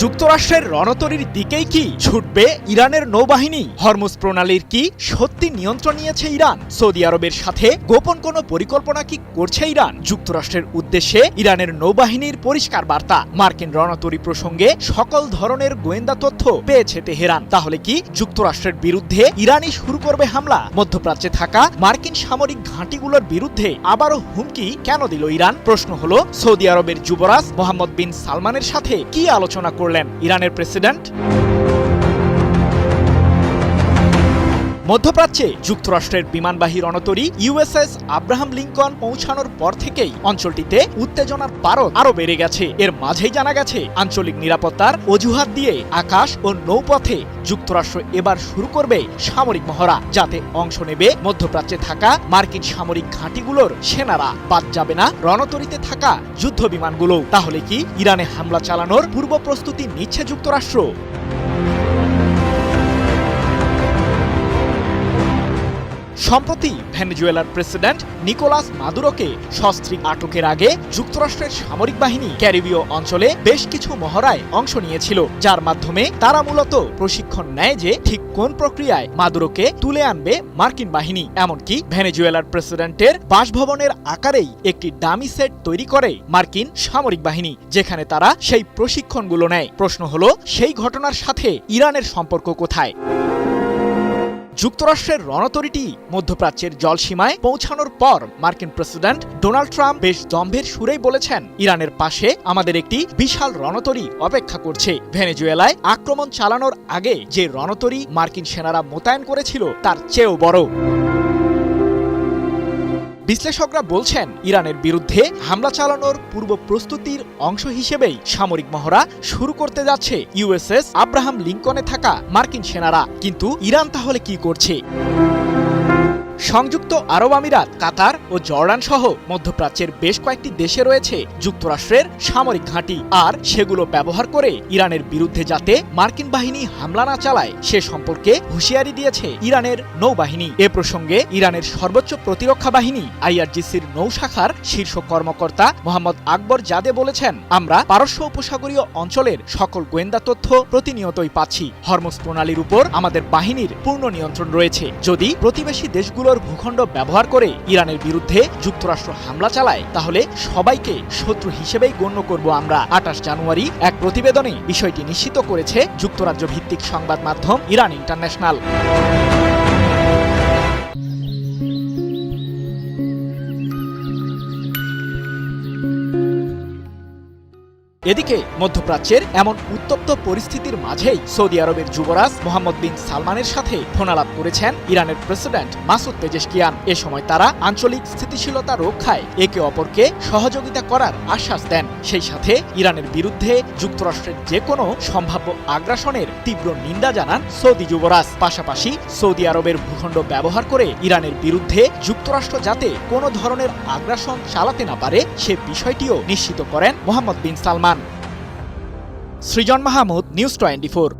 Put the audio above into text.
যুক্তরাষ্ট্রের রণতরীর দিকেই কি ছুটবে ইরানের নৌবাহিনী? হরমুজ প্রণালীর কি সত্যি নিয়ন্ত্রণ নিয়েছে ইরান? সৌদি আরবের সাথে গোপন কোনো পরিকল্পনা কি করছে ইরান? যুক্তরাষ্ট্রের উদ্দেশ্যে ইরানের নৌবাহিনীর পরিষ্কার বার্তা, মার্কিন রণতরী প্রসঙ্গে সকল ধরনের গোয়েন্দা তথ্য পেয়েছে তেহরান। তাহলে কি যুক্তরাষ্ট্রের বিরুদ্ধে ইরানই শুরু করবে হামলা? মধ্যপ্রাচ্যে থাকা মার্কিন সামরিক ঘাঁটিগুলোর বিরুদ্ধে আবারও হুমকি কেন দিল ইরান? প্রশ্ন হলো, সৌদি আরবের যুবরাজ মোহাম্মদ বিন সালমানের সাথে কি আলোচনা করলেন ইরানের প্রেসিডেন্ট? মধ্যপ্রাচ্যে যুক্তরাষ্ট্রের বিমানবাহী রণতরী ইউএসএস আব্রাহাম লিঙ্কন পৌঁছানোর পর থেকেই অঞ্চলটিতে উত্তেজনার পারদ আরও বেড়ে গেছে। এর মাঝেই জানা গেছে, আঞ্চলিক নিরাপত্তার অজুহাত দিয়ে আকাশ ও নৌপথে যুক্তরাষ্ট্র এবার শুরু করবে সামরিক মহড়া, যাতে অংশ নেবে মধ্যপ্রাচ্যে থাকা মার্কিন সামরিক ঘাঁটিগুলোর সেনারা। বাদ যাবে না রণতরীতে থাকা যুদ্ধ বিমানগুলো। তাহলে কি ইরানে হামলা চালানোর পূর্ব প্রস্তুতি নিচ্ছে যুক্তরাষ্ট্র? সম্প্রতি ভেনেজুয়েলার প্রেসিডেন্ট নিকোলাস মাদুরোকে সস্ত্রীক আটকের আগে যুক্তরাষ্ট্রের সামরিক বাহিনী ক্যারিবীয় অঞ্চলে বেশ কিছু মহড়ায় অংশ নিয়েছিল, যার মাধ্যমে তারা মূলত প্রশিক্ষণ নেয় যে ঠিক কোন প্রক্রিয়ায় মাদুরোকে তুলে আনবে মার্কিন বাহিনী। এমনকি ভেনেজুয়েলার প্রেসিডেন্টের বাসভবনের আকারেই একটি ডামি সেট তৈরি করে মার্কিন সামরিক বাহিনী, যেখানে তারা সেই প্রশিক্ষণগুলো নেয়। প্রশ্ন হলো, সেই ঘটনার সাথে ইরানের সম্পর্ক কোথায়? যুক্তরাষ্ট্রের রণতরীটি মধ্যপ্রাচ্যের জলসীমায় পৌঁছানোর পর মার্কিন প্রেসিডেন্ট ডোনাল্ড ট্রাম্প বেশ দম্ভের সুরেই বলেছেন, ইরানের পাশে আমাদের একটি বিশাল রণতরী অপেক্ষা করছে। ভেনেজুয়েলায় আক্রমণ চালানোর আগে যে রণতরী মার্কিন সেনারা মোতায়েন করেছিল তার চেয়েও বড়। বিশ্লেষকরা বলছেন, ইরানের বিরুদ্ধে হামলা চালানোর পূর্ব প্রস্তুতির অংশ হিসেবেই সামরিক মহড়া শুরু করতে যাচ্ছে ইউএসএস আব্রাহাম লিঙ্কনে থাকা মার্কিন সেনারা। কিন্তু ইরান তাহলে কি করছে? সংযুক্ত আরব আমিরাত, কাতার ও জর্ডান সহ মধ্যপ্রাচ্যের বেশ কয়েকটি দেশে রয়েছে যুক্তরাষ্ট্রের সামরিক ঘাঁটি, আর সেগুলো ব্যবহার করে ইরানের বিরুদ্ধে যাতে মার্কিন বাহিনী হামলা না চালায় সে সম্পর্কে হুঁশিয়ারি দিয়েছে ইরানের নৌবাহিনী। এ প্রসঙ্গে ইরানের সর্বোচ্চ প্রতিরক্ষা বাহিনী আইআরজিসির নৌ শাখার শীর্ষ কর্মকর্তা মোহাম্মদ আকবর জাদে বলেছেন, আমরা পারস্য উপসাগরীয় অঞ্চলের সকল গোয়েন্দা তথ্য প্রতিনিয়তই পাচ্ছি। হরমুজ প্রণালীর উপর আমাদের বাহিনীর পূর্ণ নিয়ন্ত্রণ রয়েছে। যদি প্রতিবেশী দেশগুলোর ভূখণ্ড ব্যবহার করে ইরানের বিরুদ্ধে যুক্তরাষ্ট্র হামলা চালায়, তাহলে সবাইকে শত্রু হিসেবেই গণ্য করব আমরা। ২৮ জানুয়ারি এক প্রতিবেদনে বিষয়টি নিশ্চিত করেছে যুক্তরাজ্য ভিত্তিক সংবাদ মাধ্যম ইরান ইন্টারন্যাশনাল। এদিকে মধ্যপ্রাচ্যের এমন উত্তপ্ত পরিস্থিতির মাঝেই সৌদি আরবের যুবরাজ মোহাম্মদ বিন সালমানের সাথে ফোনালাপ করেছেন ইরানের প্রেসিডেন্ট মাসুদ পেজেশকিয়ান। এ সময় তারা আঞ্চলিক স্থিতিশীলতা রক্ষায় একে অপরকে সহযোগিতা করার আশ্বাস দেন। সেই সাথে ইরানের বিরুদ্ধে যুক্তরাষ্ট্রের যে কোনো সম্ভাব্য আগ্রাসনের তীব্র নিন্দা জানান সৌদি যুবরাজ। পাশাপাশি সৌদি আরবের ভূখণ্ড ব্যবহার করে ইরানের বিরুদ্ধে যুক্তরাষ্ট্র যাতে কোনো ধরনের আগ্রাসন চালাতে না পারে সে বিষয়টিও নিশ্চিত করেন মোহাম্মদ বিন সালমান। সৃজন মাহমুদ, নিউজ 24।